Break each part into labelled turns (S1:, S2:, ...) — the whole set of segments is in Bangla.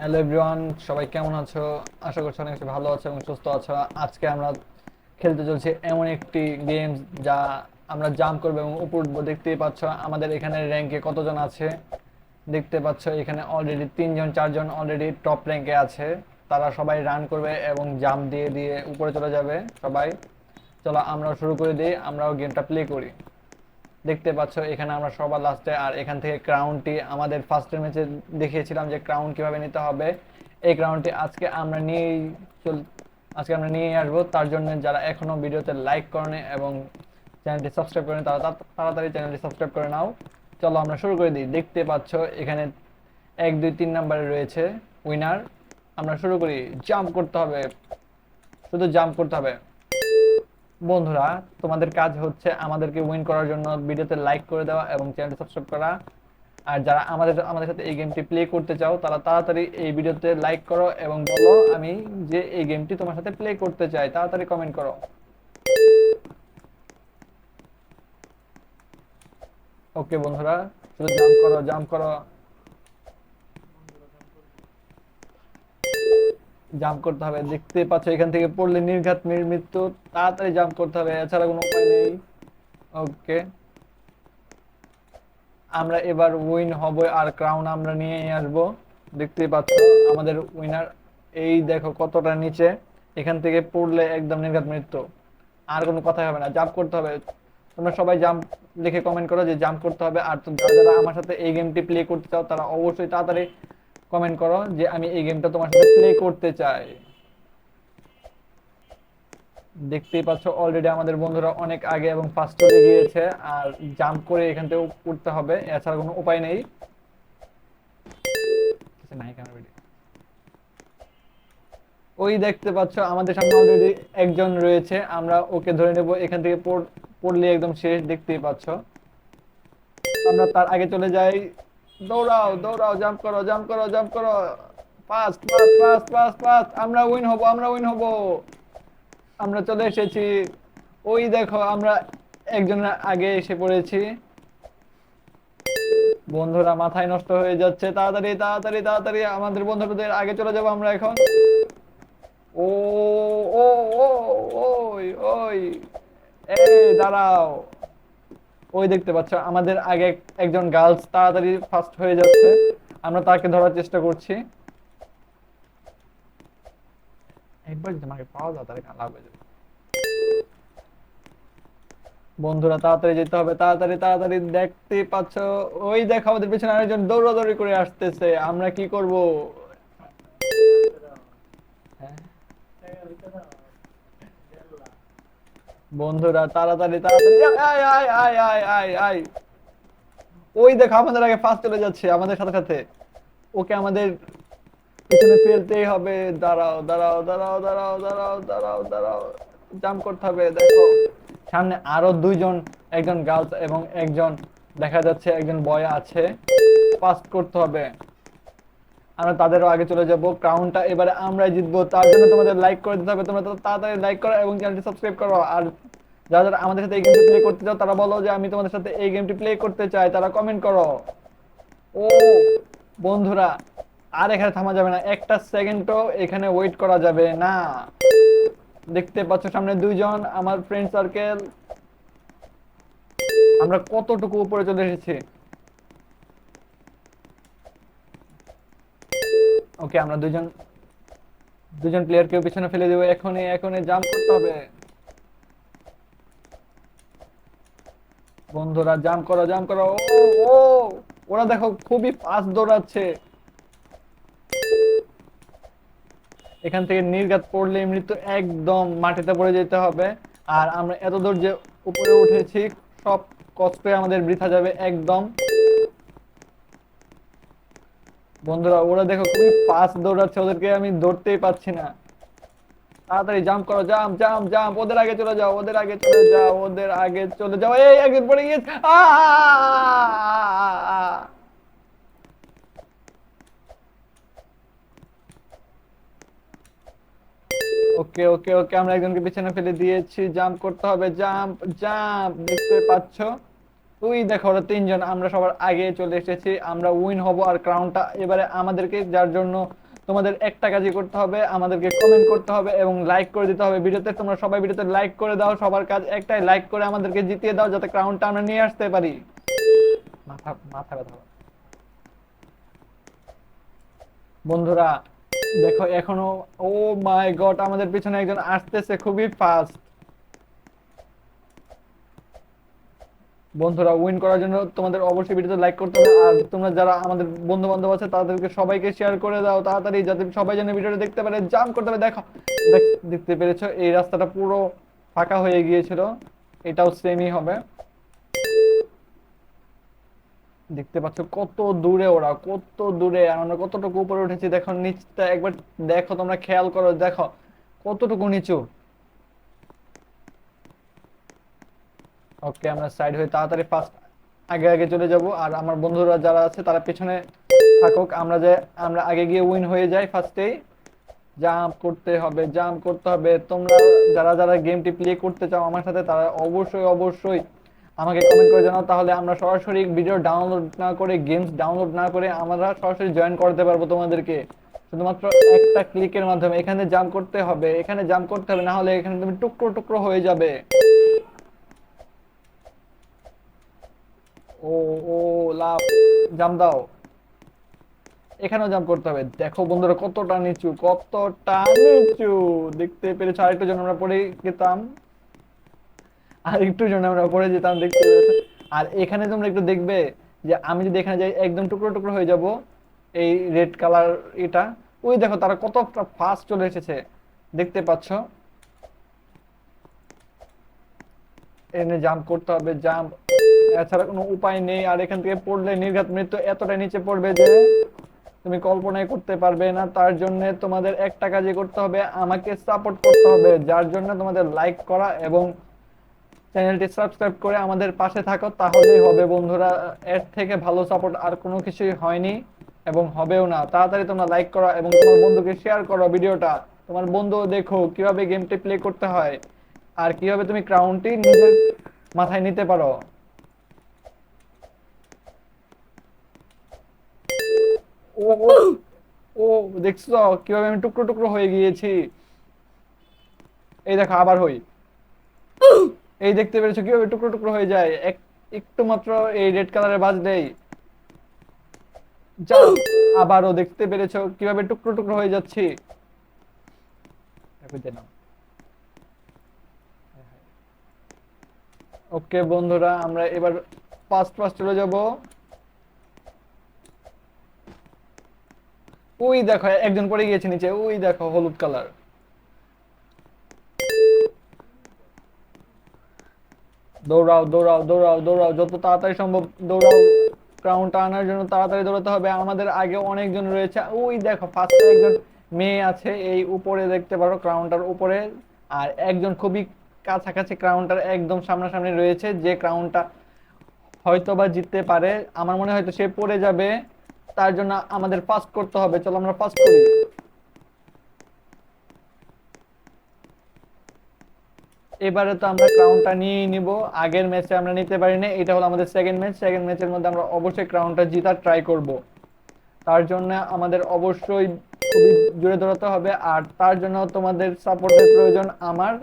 S1: হ্যালো এভরিওয়ান, সবাই কেমন আছো? আশা করছি অনেক বেশি ভালো আছো এবং সুস্থ আছো। আজকে আমরা খেলতে চলছি এমন একটি গেম যা আমরা জাম্প করবো এবং উপর উঠবো। দেখতেই পাচ্ছ আমাদের এখানে র্যাঙ্কে কতজন আছে। দেখতে পাচ্ছ এখানে অলরেডি 3জন 4জন অলরেডি টপ র্যাঙ্কে আছে। তারা সবাই রান করবে এবং জাম্প দিয়ে দিয়ে উপরে চলে যাবে সবাই। চলো আমরাও শুরু করে দিই, আমরাও গেমটা প্লে করি। দেখতে পাচ্ছ এখানে আমরা সবার লাস্টে, আর এখান থেকে ক্রাউনটি আমাদের ফার্স্টের ম্যাচে দেখিয়েছিলাম যে ক্রাউন কিভাবে নিতে হবে। এই ক্রাউনটি চল আজকে আমরা নিয়ে আসবো। তার জন্য যারা এখনো ভিডিওতে লাইক করেনি এবং চ্যানেলটি সাবস্ক্রাইব করেনি তারা তাড়াতাড়ি চ্যানেলটি সাবস্ক্রাইব করে নাও। চলো আমরা শুরু করে দিই। দেখতে পাচ্ছ এখানে 1 2 3 নাম্বারে রয়েছে উইনার। আমরা শুরু করি। জাম্প করতে হবে, শুধু জাম্প করতে হবে। বন্ধুরা, তোমাদের কাজ হচ্ছে আমাদেরকে উইন করার জন্য ভিডিওতে লাইক করে দেওয়া এবং চ্যানেলটি সাবস্ক্রাইব করা। আর যারা আমাদের আমাদের সাথে এই গেমটি প্লে করতে চাও তারা তাড়াতাড়ি এই ভিডিওতে লাইক করো এবং বলো আমি যে এই গেমটি তোমার সাথে প্লে করতে চাই। তাড়াতাড়ি কমেন্ট করো। ওকে বন্ধুরা, শুধু জাম্প করো, জাম্প করো, জাম্প করতে হবে। দেখতে পাচ্ছ এখান থেকে পড়লে নির্ঘাত মৃত্যু। তাড়াতাড়ি জাম্প করতে হবে, এছাড়া কোনো উপায় নেই। ওকে, আমরা এবার উইন হব আর ক্রাউন আমরা নিয়ে আসবো। দেখতেই পাচ্ছ আমাদের উইনার। এই দেখো কতটা নিচে, এখান থেকে পড়লে একদম নির্ঘাত মৃত্যু। আর কোনো কথাই হবে না, জাম্প করতে হবে। তোমরা সবাই জাম্প লিখে কমেন্ট করো যে জাম্প করতে হবে। আর যারা যারা আমার সাথে এই গেমটি প্লে করতে চাও তারা অবশ্যই তাড়াতাড়ি কমেন্ট করো যে আমি এই গেমটা তোমার সাথে প্লে করতে চাই। দেখতেই পাচ্ছ অলরেডি আমাদের বন্ধুরা অনেক আগে এবং ফার্স্ট চলে গিয়েছে। আর জাম্প করে এখান থেকে উঠতে হবে, এছাড়া কোনো উপায় নেই। কিছু নাই কেন ভিডিও। ওই দেখতে পাচ্ছ আমাদের সামনে অলরেডি একজন রয়েছে, আমরা ওকে ধরে নেব। এখান থেকে পড়লে একদম শেষ। দেখতেই পাচ্ছ আমরা তার আগে চলে যাই। দৌড়াও দৌড়াও, জাম্প করো, জাম্প করো, জাম্প করো। Fast fast fast fast fast, আমরা উইন হব, আমরা উইন হব। আমরা চলে এসেছি। ওই দেখো আমরা একজনের আগে এসে পড়েছি। বন্ধুরা মাথায় নষ্ট হয়ে যাচ্ছে, তাড়াতাড়ি তাড়াতাড়ি তাড়াতাড়ি আমাদের বন্ধুদের আগে চলে যাবো আমরা এখন। ও ও ও ওই ওই এই দাঁড়াও। ওই দেখতে পাচ্ছ আমাদের আগে একজন গার্লস তাড়াতাড়ি ফার্স্ট হয়ে যাচ্ছে। আমরা তাকে ধরার চেষ্টা করছি। একবার যদি আমাকে পাওয়া যায় তাহলে লাভ হয়ে যাবে। বন্ধুরা তাড়াতাড়ি যেতে হবে, তাড়াতাড়ি তাড়াতাড়ি। দেখতে পাচ্ছ ওই দেখো আমাদের পেছনে আরেকজন দৌড়াদৌড়ি করে আসতেছে। আমরা কি করব? হ্যাঁ, বন্ধুরা তাড়াতাড়ি তাড়াতাড়ি আয় আয় আয় আয় আয় আয়। ওই দেখো আমাদের আগে ফার্স্ট চলে যাচ্ছে আমাদের সাথে সাথে। ওকে আমাদের পিছনে ফেলতেই হবে। দাঁড়াও দাঁড়াও দাঁড়াও দাঁড়াও দাঁড়াও দাঁড়াও দাঁড়াও, জাম্প করতে হবে। দেখো সামনে আরো দুইজন, একজন গার্লস এবং একজন দেখা যাচ্ছে একজন বয় আছে। ফাস্ট করতে হবে, আমরা তাদেরও আগে চলে যাব। ক্রাউনটা এবারে আমরাই জিতবো। তার জন্য তোমাদের লাইক করে দিতে হবে। তোমরা তো তাড়াতাড়ি লাইক করো এবং চ্যানেলটি সাবস্ক্রাইব করো। আর যারা যারা আমাদের সাথে এই গেমটি প্লে করতে চাও তারা বলো যে আমি তোমাদের সাথে এই গেমটি প্লে করতে চাই, তারা কমেন্ট করো। ও বন্ধুরা, আর এখানে থামা যাবে না, একটা সেকেন্ডও এখানে ওয়েট করা যাবে না। দেখতে পাচ্ছ সামনে দুইজন আমার ফ্রেন্ড সার্কেল। আমরা কতটুকু উপরে চলে এসেছি। ওকে, আমরা দুজন দুজন প্লেয়ারকে পিছনে ফেলে দেবো। এখনই এখনই জাম্প করতে হবে। বন্ধুরা জাম্প করো, জাম্প করো। ও ও ওরা দেখো খুবই ফাস্ট দৌড়াচ্ছে। এখান থেকে নির্ঘাত পড়লে মৃত্যু, একদম মাটিতে পড়ে যেতে হবে। আর আমরা এত দূর যে উপরে উঠেছি, সব কষ্ট আমাদের বৃথা যাবে একদম। বন্ধুরা ওরা দেখো খুবই ফাস্ট দৌড়াচ্ছে, ওদেরকে আমি ধরতেই পাচ্ছি না। তাড়াতাড়ি জাম্প করো, জাম্প জাম্প জাম্প। ওদের আগে চলে যাও, ওদের আগে চলে যাও, ওদের আগে চলে যাও। এই একদিন পড়ে গিয়েছে। ওকে ওকে ওকে, আমরা একজনকে পিছনে ফেলে দিয়েছি। জাম্প করতে হবে, জাম্প জাম্প। দেখতে পাচ্ছ তুই দেখো ওরা 3জন, আমরা সবার আগে চলে এসেছি। আমরা উইন হব আর ক্রাউনটা এবারে আমাদেরকে, যার জন্য তোমাদের একটা কাজই করতে হবে, আমাদেরকে কমেন্ট করতে হবে এবং লাইক করে দিতে হবে ভিডিওতে। তোমরা সবাই ভিডিওতে লাইক করে দাও, সবার কাজ একটাই, লাইক করে আমাদেরকে জিতিয়ে দাও যাতে ক্রাউনটা আমরা নিয়ে আসতে পারি। মাথা মাথা ব্যথা। বন্ধুরা দেখো এখনো, ও মাই গড, আমাদের পিছনে একজন আসতেছে খুবই ফাস্ট। বন্ধুরা উইন করার জন্য তোমাদের অবশ্যই ভিডিওতে লাইক করতে হবে, আর তোমরা যারা আমাদের বন্ধু বান্ধব আছে তাদেরকে সবাইকে শেয়ার করে দাও তাড়াতাড়ি, যাতে সবাই যেন ভিডিওটা দেখতে পারে। জাম্প করতে হবে, দেখো দেখতে পেরেছো এই রাস্তাটা পুরো ফাঁকা হয়ে গিয়েছিল, এটাও সেমই হবে। দেখতে পাচ্ছ কত দূরে ওরা, কত দূরে, আর আমরা কতটুকু উপরে উঠেছি দেখো, নিচটা একবার দেখো, তোমরা খেয়াল করো, দেখো কতটুকু নিচু। ওকে, আমরা সাইড হয়ে তাড়াতাড়ি ফার্স্ট আগে আগে চলে যাব, আর আমার বন্ধুরা যারা আছে তারা পেছনে থাকুক, আমরা আগে গিয়ে উইন হয়ে যাই ফার্স্টেই। জাম্প করতে হবে, জাম্প করতে হবে। তোমরা যারা যারা গেমটি প্লে করতে চাও আমার সাথে, তারা অবশ্যই অবশ্যই আমাকে কমেন্ট করে জানাও, তাহলে আমরা সরাসরি ভিডিও ডাউনলোড না করে, গেমস ডাউনলোড না করে আমরা সরাসরি জয়েন করতে পারবো তোমাদেরকে, শুধুমাত্র একটা ক্লিকের মাধ্যমে। এখানে জাম্প করতে হবে, এখানে জাম্প করতে হবে, না হলে এখানে তুমি টুকরো টুকরো হয়ে যাবে। ও, ও, লাভ, জাম্প দাও। এখানেও জাম্প করতে হবে, দেখো বন্ধুরা কতটা নিচু, কতটা নিচু। দেখতে পেরেছো, আরেকটু জন আমরা পড়ে যেতাম, আর একটু জন আমরা পড়ে যেতাম, দেখতে পেরেছো। আর এখানে তোমরা একটু দেখবে যে আমি যদি এখানে যাই একদম টুকরো টুকরো হয়ে যাব, এই রেড কালার এটা। ওই দেখো তারা কতটা ফাস্ট চলে এসেছে, দেখতে পাচ্ছ। এখানে জাম্প করতে হবে, জাম্প, এছাড়া কোনো উপায় নেই। আর এখান থেকে পড়লে নির্ঘাত মৃত্যু, এতটা নিচে পড়বে যে তুমি কল্পনাই করতে পারবে না। তার জন্য তোমাদের একটা কাজই করতে হবে, আমাকে সাপোর্ট করতে হবে, যার জন্য তোমাদের লাইক করা এবং চ্যানেলটি সাবস্ক্রাইব করে আমাদের পাশে থাকো, তাহলেই হবে বন্ধুরা। এর থেকে ভালো সাপোর্ট আর কোনো কিছুই হয়নি এবং হবেও না। তাড়াতাড়ি তোমরা লাইক করো এবং তোমার বন্ধুকে শেয়ার করো ভিডিওটা, তোমার বন্ধু দেখো কিভাবে গেমটি প্লে করতে হয় আর কিভাবে তুমি ক্রাউনটি নিজের মাথায় নিতে পারো। ও, ও, ও, দেখছো কিভাবে আমি টুকরো টুকরো হয়ে গিয়েছি। এই দেখো আবার হই, এই দেখতে পেরেছো কিভাবে টুকরো টুকরো হয়ে যায় একটু মাত্র এই রেড কালারের বাজলেই। যাও, আবারও দেখতে পেরেছো কিভাবে টুকরো টুকরো হয়ে যাচ্ছি। ওকে বন্ধুরা, আমরা এবার ফার্স্ট ফার্স্ট চলে যাব। ওই দেখো একজন পড়ে গিয়েছে নিচে, ওই দেখো হলুদ কালার। দৌড়াও দৌড়াও দৌড়াও দৌড়াও, যত তাড়াতাড়ি সম্ভব দৌড়াও। ক্রাউনটা আনার জন্য তাড়াতাড়ি দৌড়াতে হবে, আমাদের আগে অনেকজন রয়েছে। ওই দেখো ফার্স্টে একজন মেয়ে আছে, এই উপরে দেখতে পারো ক্রাউনটার উপরে। আর একজন খুবই কাছাকাছি ক্রাউনটার একদম সামনাসামনি রয়েছে, যে ক্রাউনটা হয়তো বা জিততে পারে। আমার মনে হয় হয়তো সে পড়ে যাবে, তার জন্য আমাদের ফাস্ট করতে হবে। চলো আমরা ফাস্ট করি। এবারে তো আমরা ক্রাউনটা নিয়ে নিব, আগের ম্যাচে আমরা নিতে পারিনি, এটা হলো আমাদের সেকেন্ড ম্যাচ। সেকেন্ড ম্যাচের মধ্যে আমরা অবশ্যই ক্রাউনটা জেতার ট্রাই করব। তার জন্য আমাদের অবশ্যই খুবই জোরে দৌড়াতে হবে, আর তার জন্য তোমাদের সাপোর্টের প্রয়োজন আমার।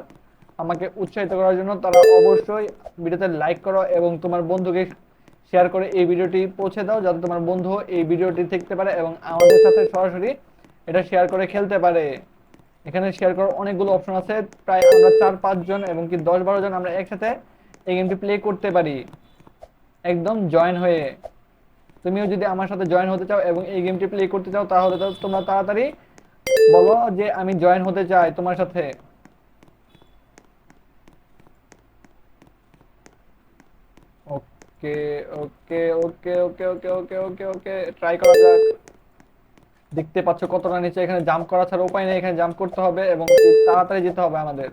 S1: আমাকে উৎসাহিত করার জন্য তারা অবশ্যই ভিডিওতে লাইক করো এবং তোমার বন্ধুকে শেয়ার করে এই ভিডিওটি পৌঁছে দাও, যাতে তোমার বন্ধু এই ভিডিওটি দেখতে পারে এবং আমাদের সাথে সরাসরি এটা শেয়ার করে খেলতে পারে। এখানে শেয়ার করার অনেকগুলো অপশন আছে, প্রায় আমরা 4-5 জন এবং কি 10-12 জন আমরা একসাথে এই গেমটি প্লে করতে পারি একদম জয়েন হয়ে। তুমিও যদি আমার সাথে জয়েন হতে চাও এবং এই গেমটি প্লে করতে চাও, তাহলে তো তোমরা তাড়াতাড়ি বলো যে আমি জয়েন হতে চাই তোমার সাথে। ওকে, ওকে, ওকে, ওকে, ওকে, ওকে, ওকে, ওকে, ট্রাই করা যাক। দেখতে পাচ্ছ কতটা নিচে, এখানে জাম্প করা ছাড়া উপায় নেই, এখানে জাম্প করতে হবে এবং তাড়াতাড়ি যেতে হবে আমাদের।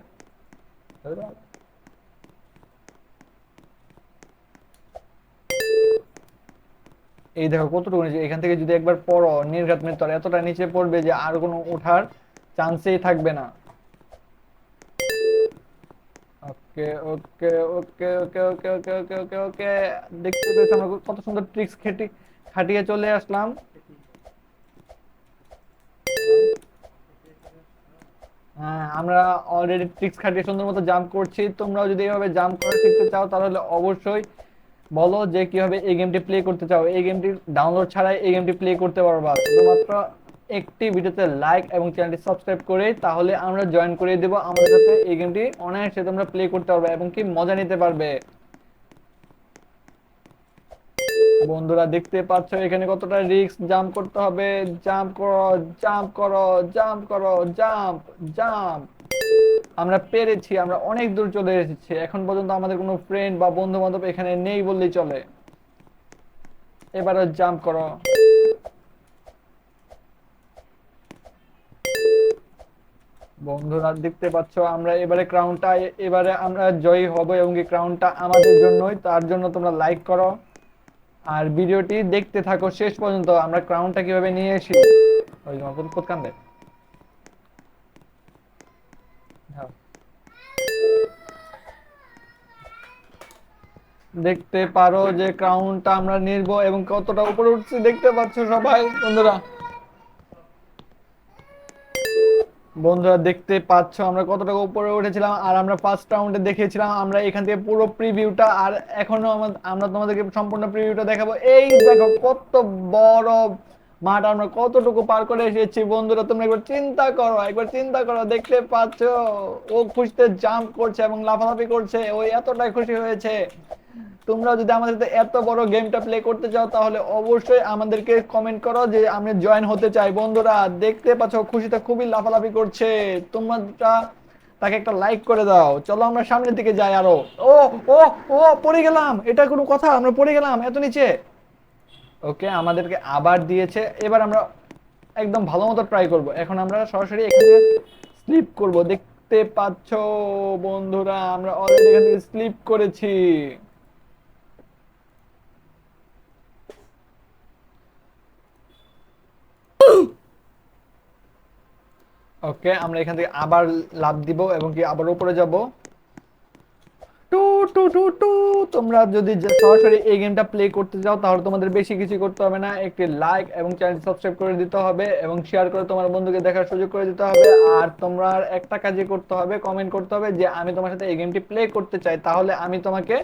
S1: এই দেখো কতটুকু নিচে, এখান থেকে যদি একবার পড়ো নির্ঘাত মৃত্যু, আর এতটা নিচে পড়বে যে আর কোনো ওঠার চান্সই থাকবে না। ওকে, ওকে, ওকে, ওকে, ওকে, ওকে, ওকে, ওকে, ওকে, দেখতে পেয়েছি আমরা কত সুন্দর ট্রিক্স খাটিয়ে চলে আসলাম। আমরা অলরেডি ট্রিক্স খাটিয়ে সুন্দর মতো জাম্প করছি, তোমরাও যদি এভাবে জাম্প করা শিখতে চাও তাহলে অবশ্যই বলো যে কিভাবে এই গেমটি প্লে করতে চাও। এই গেমটি ডাউনলোড ছাড়াই এই গেমটি প্লে করতে পারবা শুধুমাত্র একটি ভিডিওতে লাইক এবং চ্যানেলটি সাবস্ক্রাইব করে, তাহলে আমরা জয়েন করে দেব আমাদের সাথে। এই গেমটি অনায়াসে তোমরা প্লে করতে পারবে এবং কি মজা নিতে পারবে। বন্ধুরা দেখতে পাচ্ছ এখানে কতটা রিস্ক, জাম্প করতে হবে, জাম্প করো, জাম্প করো, জাম্প করো, জাম্প, জাম্প। আমরা পেরেছি, আমরা অনেক দূর চলে এসেছি। এখন পর্যন্ত আমাদের কোনো ফ্রেন্ড বা বন্ধু বান্ধব এখানে নেই বললেই চলে। এবারে জাম্প করো। বন্ধুরা দেখতে পাচ্ছ আমরা এবারে ক্রাউনটা, এবারে আমরা জয়ী হব এবং এই ক্রাউনটা আমাদের জন্যই। তার জন্য তোমরা লাইক করো আর ভিডিওটি দেখতে থাকো শেষ পর্যন্ত, আমরা ক্রাউনটা কিভাবে নিয়ে এসি। ওই কোৎকান্দে দেখতে পারো যে ক্রাউনটা আমরা নির্ব এবং কতটা উপরে উঠছি দেখতে পাচ্ছ সবাই। বন্ধুরা বন্ধুরা দেখতে পাচ্ছ আমরা কতটা উপরে উঠেছিলাম, আর আমরা ফার্স্ট রাউন্ডে দেখিয়েছিলাম আমরা এখান থেকে পুরো প্রিভিউটা, আর এখনো আমরা তোমাদেরকে সম্পূর্ণ প্রিভিউটা দেখাবো। এই দেখো কত বড় মাঠ, আমরা কতটুকু পার করে এসেছি। বন্ধুরা তোমরা একবার চিন্তা করো, একবার চিন্তা করো। দেখতে পাচ্ছ ও খুশিতে জাম্প করছে এবং লাফালাফি করছে, ও এতটাই খুশি হয়েছে। তোমরা যদি আমাদের সাথে এত বড় গেমটা প্লে করতে চাও তাহলে অবশ্যই আমাদেরকে কমেন্ট করো যে আমি জয়েন হতে চাই। বন্ধুরা দেখতে পাচ্ছ খুশিতে খুবই লাফালাফি করছে, তোমরা তাকে একটা লাইক করে দাও। চলো আমরা সামনের দিকে যাই আরো। ও ও ও পড়ে গেলাম, এটা কোনো কথা? আমরা পড়ে গেলাম এত নিচে। ওকে আমাদেরকে আবার দিয়েছে, এবার আমরা একদম ভালো মতো ট্রাই করব। এখন আমরা সরাসরি এখান থেকে স্লিপ করব। দেখতে পাচ্ছ বন্ধুরা আমরা অলরেডি এখান থেকে স্লিপ করেছি। ওকে আমরা এখান থেকে আবার লাফ দিব এবং কি আবার উপরে যাব। টু টু টু টু। তোমরা যদি সরাসরি এই গেমটা প্লে করতে চাও তাহলে তোমাদের বেশি কিছু করতে হবে না, একটি লাইক এবং চ্যানেল সাবস্ক্রাইব করে দিতে হবে এবং শেয়ার করে তোমার বন্ধুকে দেখার সুযোগ করে দিতে হবে। আর তোমরা একটা কাজই করতে হবে, কমেন্ট করতে হবে যে আমি তোমার সাথে এই গেমটি প্লে করতে চাই, তাহলে আমি তোমাকে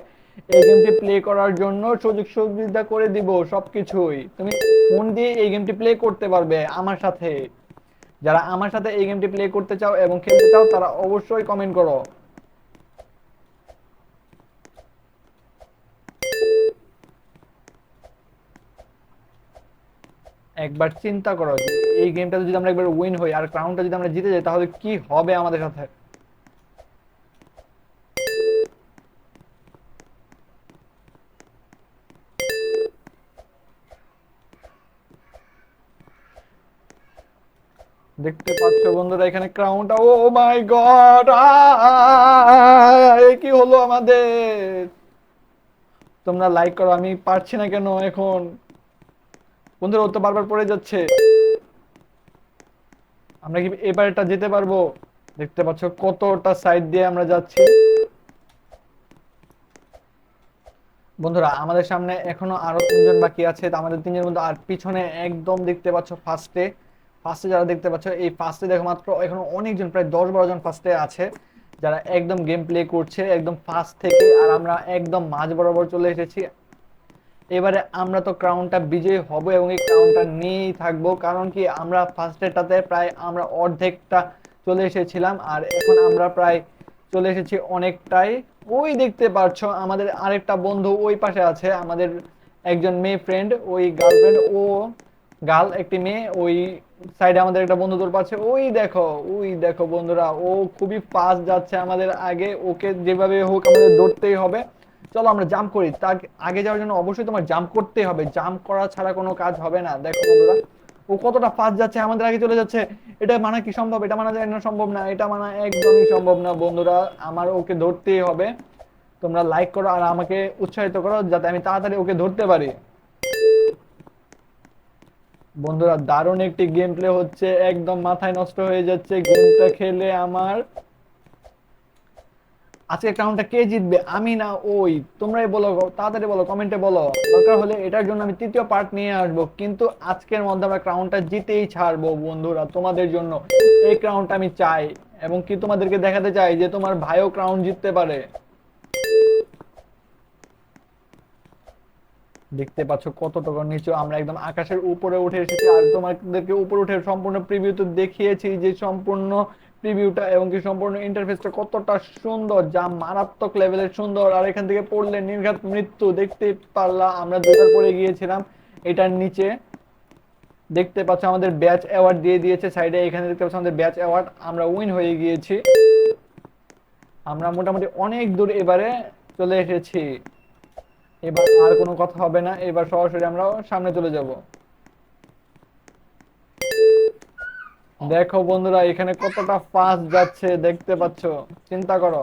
S1: এই গেমটি প্লে করার জন্য সুযোগ সুবিধা করে দিব। সবকিছুই তুমি ফোন দিয়ে এই গেমটি প্লে করতে পারবে আমার সাথে। যারা আমার সাথে এই গেমটি প্লে করতে চাও এবং খেলতে চাও তারা অবশ্যই কমেন্ট করো। একবার চিন্তা করো যে এই গেমটা যদি আমরা একবার উইন হই আর ক্রাউনটা যদি আমরা জিতে যাই তাহলে কি হবে আমাদের সাথে। দেখতে পাচ্ছ বন্ধুরা এখানে ক্রাউনটা, ও মাই গড, কি হলো আমাদের। তোমরা লাইক করো, আমি পারছি না কেন এখন। বন্ধুরা ও তো বারবার পড়ে যাচ্ছে, আমরা কি এবার এটা যেতে পারবো? দেখতে পাচ্ছ কতটা সাইড দিয়ে আমরা যাচ্ছি। বন্ধুরা আমাদের সামনে এখনো আরো তিনজন বাকি আছে, তো আমাদের তিনজনের মধ্যে আর পিছনে একদম দেখতে পাচ্ছ ফার্স্টে, ফার্স্টে যারা দেখতে পাচ্ছ এই ফার্স্টে দেখো মাত্র এখনো অনেকজন, প্রায় 10-12 জন ফার্স্টে আছে যারা একদম গেম প্লে করছে একদম ফার্স্ট থেকে। আর আমরা একদম মাঝ বরাবর চলে এসেছি। এবারে আমরা তো ক্রাউনটা বিজয়ী হব এবং এই ক্রাউনটা নিয়েই থাকবো, কারণ কি আমরা ফার্স্টেরটাতে প্রায় আমরা অর্ধেকটা চলে এসেছিলাম আর এখন আমরা প্রায় চলে এসেছি অনেকটাই। ওই দেখতে পাচ্ছো আমাদের আরেকটা বন্ধু ওই পাশে আছে, আমাদের একজন মেয়ে ফ্রেন্ড, ওই গার্লফ্রেন্ড, ও গার্ল একটি মেয়ে, ওই সাইডে আমাদের একটা বন্ধু দৌড় পাচ্ছে। ওই দেখো বন্ধুরা ও খুবই ফাস্ট যাচ্ছে আমাদের আগে, ওকে যেভাবে হোক আমাদের দৌড়তেই হবে। চলো আমরা জাম্প করি, তার আগে যাওয়ার জন্য অবশ্যই তোমার জাম্প করতেই হবে, জাম্প করা ছাড়া কোনো কাজ হবে না। দেখো বন্ধুরা ও কতটা ফাস্ট যাচ্ছে, আমাদের আগে চলে যাচ্ছে। এটা মানা কি সম্ভব? এটা মানা যায় না, সম্ভব না, এটা মানা একদমই সম্ভব না। বন্ধুরা আমার ওকে ধরতেই হবে। তোমরা লাইক করো আর আমাকে উৎসাহিত করো যাতে আমি তাড়াতাড়ি ওকে ধরতে পারি। বন্ধুরা দারুণ একটি গেম প্লে হচ্ছে, একদম মাথায় নষ্ট হয়ে যাচ্ছে গেমটা খেলে আমার। আজকে ক্রাউনটা কে জিতবে, আমি না ওই? তোমরাই বলো, তাড়াতাড়ি বলো, কমেন্টে বলো। দরকার হলে এটার জন্য আমি তৃতীয় পার্ট নিয়ে আসবো, কিন্তু আজকের মধ্যে আমরা ক্রাউনটা জিতেই ছাড়বো বন্ধুরা, তোমাদের জন্য এই ক্রাউনটা আমি চাই। এবং কি তোমাদেরকে দেখাতে চাই যে তোমার ভাইও ক্রাউন জিততে পারে। দেখতে পাচ্ছ কতটুকু নিচু, আমরা একদম আকাশের উপরে উঠে এসেছি। আর তোমাদেরকে উপরে উঠে সম্পূর্ণ প্রিভিউ তো দেখিয়েছি, যে সম্পূর্ণ প্রিভিউটা এবং কি সম্পূর্ণ ইন্টারফেসটা কতটা সুন্দর, যা মারাত্মক লেভেলের সুন্দর। আর এখান থেকে পড়লে নির্ঘাত মৃত্যু, দেখতে পারলা আমরা দুইবার পড়ে গিয়েছিলাম এটার নিচে। দেখতে পাচ্ছ আমাদের ব্যাচ অ্যাওয়ার্ড দিয়ে দিয়েছে সাইডে, এখানে দেখতে পাচ্ছ আমাদের ব্যাচ অ্যাওয়ার্ড, আমরা উইন হয়ে গিয়েছি। আমরা মোটামুটি অনেক দূর এবারে চলে এসেছি। এবার আর কোনো কথা হবে না, এবার সরাসরি আমরা সামনে চলে যাব। দেখো বন্ধুরা এখানে কতটা ফাস্ট যাচ্ছে, দেখতে পাচ্ছ, চিন্তা করো।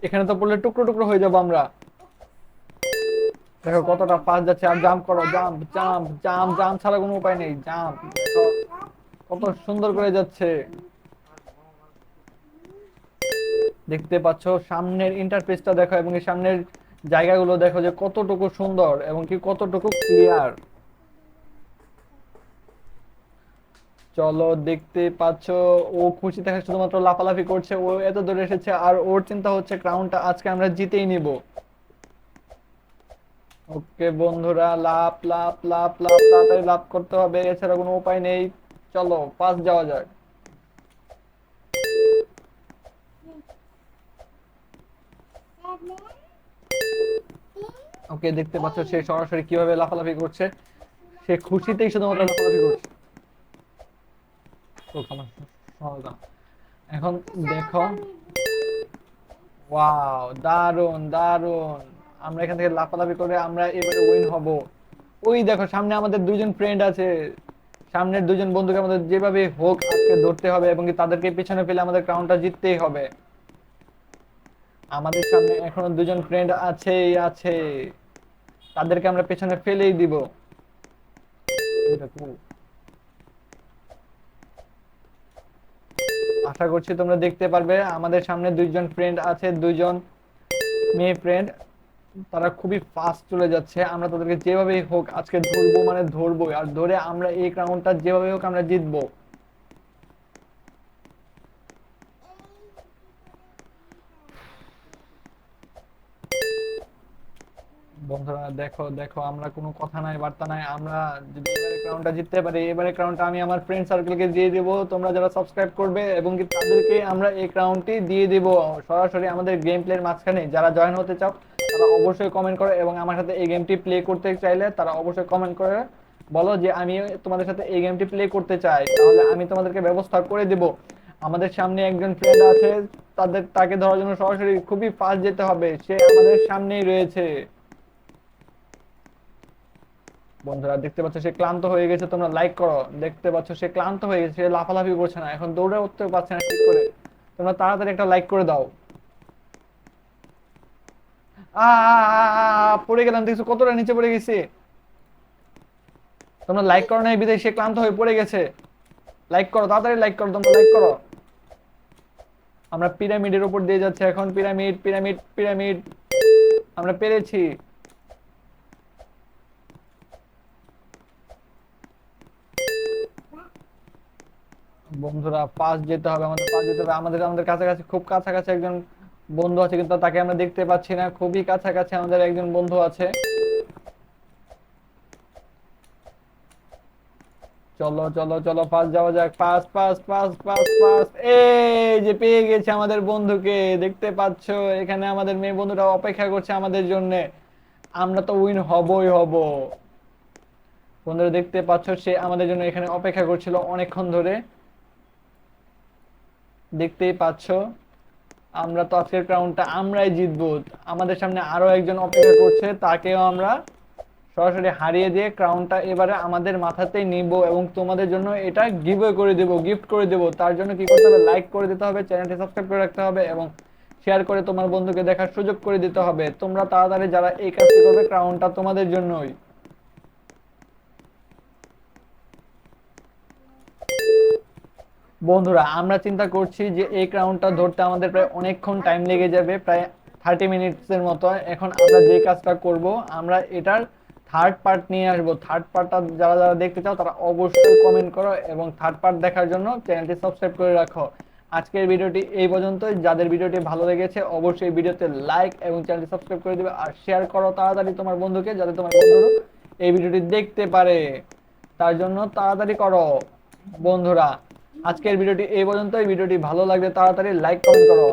S1: এখানে তো পড়লে টুকরো টুকরো হয়ে যাবো আমরা। দেখো কতটা ফাস্ট যাচ্ছে। আর জাম্প করো, জাম্প জাম্প জাম্প, জাম্প ছাড়া কোনো উপায় নেই, জাম্প। দেখো কত সুন্দর করে যাচ্ছে। দেখতে পাচ্ছ সামনের ইন্টারফেসটা দেখো, এবং এই সামনের জায়গাগুলো দেখো যে কতটুকু সুন্দর এবং কি কতটুকু ক্লিয়ার। চলো, দেখতে পাচ্ছ ও খুশি থেকে শুধুমাত্র লাফালাফি করছে, ও এত দূরে এসেছে আর ওর চিন্তা হচ্ছে ক্রাউনটা আজকে আমরা জিতেই নিব। ওকে বন্ধুরা, লাফ লাফ লাফ লাফ, তাড়াতাড়ি লাফ করতে হবে, এছাড়া কোনো উপায় নেই। চলো পাস যাওয়া যাক। ওকে, দেখতে পাচ্ছ সে সরাসরি কিভাবে লাফালাফি করছে, সে খুশিতেই শুধুমাত্র লাফালাফি করছে। তো সমস্যা এখন দেখো, ওয়াও, দারুন দারুন। আমরা এখান থেকে লাফালাফি করে আমরা এবারে উইন হব। ওই দেখো সামনে আমাদের দুইজন ফ্রেন্ড আছে, সামনের দুজন বন্ধুকে আমাদের যেভাবে হোক আজকে ধরতে হবে, এবং কি তাদেরকে পিছনে ফেলে আমাদের ক্রাউনটা জিততেই হবে। আমাদের সামনে এখনো দুজন ফ্রেন্ড আছেই আছে, তাদেরকে আমরা পেছনে ফেলেই দিব। আশা করছি তোমরা দেখতে পারবে আমাদের সামনে দুইজন ফ্রেন্ড আছে, দুইজন মেয়ে ফ্রেন্ড, তারা খুবই ফাস্ট চলে যাচ্ছে। আমরা তাদেরকে যেভাবেই হোক আজকে ধরবো, মানে ধরবো, আর ধরে আমরা এই রাউন্ডটা যেভাবে হোক আমরা জিতবো। বন্ধুরা দেখো দেখো, আমরা কোনো কথা নাই বার্তা নাই, আমরা যদি এবারে ক্রাউনটা জিততে পারি, এবারে ক্রাউনটা আমি আমার ফ্রেন্ড সার্কেলকে দিয়ে দেব। তোমরা যারা সাবস্ক্রাইব করবে এবং কি তাদেরকে আমরা এই ক্রাউনটি দিয়ে দেব সরাসরি আমাদের গেম প্লের মাঝখানে। যারা জয়েন হতে চাও তারা অবশ্যই কমেন্ট করো, এবং আমার সাথে এই গেমটি প্লে করতে চাইলে তারা অবশ্যই কমেন্ট করে বলো যে আমি তোমাদের সাথে এই গেমটি প্লে করতে চাই, তাহলে আমি তোমাদেরকে ব্যবস্থা করে দেব। আমাদের সামনে একজন ফ্রেন্ড আছে, তাকে ধরার জন্য সরাসরি খুবই ফাস্ট যেতে হবে, সে আমাদের সামনেই রয়েছে। বন্ধুরা দেখতে পাচ্ছ সে ক্লান্ত হয়ে গেছে, তোমরা লাইক করো। দেখতে পাচ্ছ সে ক্লান্ত হয়ে গেছে, সে লাফালাফি করছে না, এখন দৌড়ে উঠতে পারছে না ঠিক করে। তোমরা তাড়াতাড়ি একটা লাইক করে দাও। পড়ে গেলাম, দেখছো কতটা নিচে পড়ে গেছে। তোমরা লাইক করো না, এই বিধায় সে ক্লান্ত হয়ে পড়ে গেছে। লাইক করো, তাড়াতাড়ি লাইক করো, তোমরা লাইক করো। আমরা পিরামিডের উপর দিয়ে যাচ্ছি এখন, পিরামিড পিরামিড পিরামিড, আমরা পেরেছি। বন্ধুরা পাস যেতে হবে, আমাদের পাস যেতে হবে। আমাদের আমাদের কাছাকাছি, খুব কাছাকাছি একজন বন্ধু আছে, কিন্তু তাকে আমরা দেখতে পাচ্ছি না। খুবই কাছাকাছি আমাদের একজন বন্ধু আছে। চলো চলো চলো, পাস যাওয়া যাক, pass pass pass pass pass. এই যে পেয়ে গেছে আমাদের বন্ধুকে, দেখতে পাচ্ছ এখানে আমাদের মেয়ে বন্ধুটা অপেক্ষা করছে আমাদের জন্য। আমরা তো উইন হবই হব। বন্ধুরা দেখতে পাচ্ছ সে আমাদের জন্য এখানে অপেক্ষা করছিল অনেকক্ষণ ধরে, দেখতেই পাচ্ছ। আমরা তো আজকের রাউন্ডটা আমরাই জিতবো। আমাদের সামনে আরো একজন অপেক্ষা করছে, তাকেও আমরা সরাসরি হারিয়ে দিয়ে ক্রাউনটা এবারে আমাদের মাথাতেই নিব, এবং তোমাদের জন্য এটা গিভওয়ে করে দেব, গিফট করে দেব। তার জন্য কি করতে হবে, লাইক করে দিতে হবে, চ্যানেলটি সাবস্ক্রাইব করে রাখতে হবে, এবং শেয়ার করে তোমার বন্ধুকে দেখার সুযোগ করে দিতে হবে। তোমরা তাড়াতাড়ি যারা এই কাজটি করবে, ক্রাউনটা তোমাদের জন্যই। বন্ধুরা আমরা চিন্তা করছি যে এই ক্রাউনটা ধরতে আমাদের প্রায় অনেকক্ষণ টাইম লেগে যাবে, প্রায় 30 মিনিটসের মতো। এখন আমরা যে কাজটা করব, আমরা এটার থার্ড পার্ট নিয়ে আসবো। থার্ড পার্টটা যারা যারা দেখতে চাও তারা অবশ্যই কমেন্ট করো এবং থার্ড পার্ট দেখার জন্য চ্যানেলটি সাবস্ক্রাইব করে রাখো। আজকের ভিডিওটি এই পর্যন্তই। যাদের ভিডিওটি ভালো লেগেছে অবশ্যই ভিডিওতে লাইক এবং চ্যানেলটি সাবস্ক্রাইব করে দিবে, আর শেয়ার করো তাড়াতাড়ি তোমার বন্ধুকে, যাতে তোমার বন্ধুরা এই ভিডিওটি দেখতে পারে। তার জন্য তাড়াতাড়ি করো বন্ধুরা। আজকের ভিডিওটি এই পর্যন্তই। ভিডিওটি ভালো লাগলে তাড়াতাড়ি লাইক কমেন্ট করো।